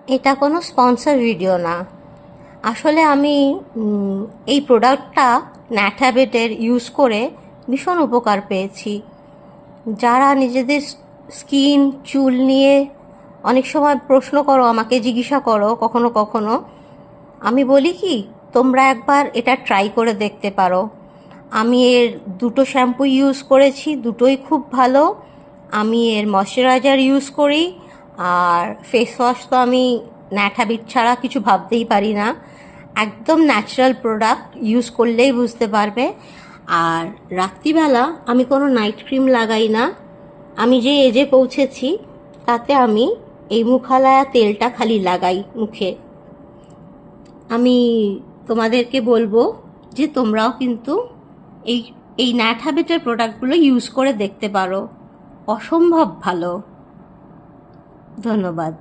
এটা কোনো sponsor video না। আসলে আমি এই প্রোডাক্টটা ন্যাট হ্যাবিটের ইউজ করে ভীষণ উপকার পেয়েছি। যারা নিজেদের স্কিন চুল নিয়ে অনেক সময় প্রশ্ন করো, আমাকে জিজ্ঞাসা করো কখনো কখনো, আমি বলি কি তোমরা একবার এটা ট্রাই করে দেখতে পারো। আমি এর দুটো শ্যাম্পু ইউজ করেছি, দুটোই খুব ভালো। আমি এর ময়শ্চারাইজার ইউজ করি, আর ফেস ওয়াশ তো আমি ন্যাট হ্যাবিট ছাড়া কিছু ভাবতেই পারি না। একদম ন্যাচারাল প্রোডাক্ট, ইউজ করলেই বুঝতে পারবে। আর রাত্রিবেলা আমি কোনো নাইট ক্রিম লাগাই না। আমি যে এজে পৌঁছেছি তাতে আমি এই মুখালয়া তেলটা খালি লাগাই মুখে। আমি তোমাদেরকে বলবো যে তোমরাও কিন্তু এই এই ন্যাট হ্যাবিটের প্রোডাক্টগুলো ইউজ করে দেখতে পারো। অসম্ভব ভালো। ধন্যবাদ।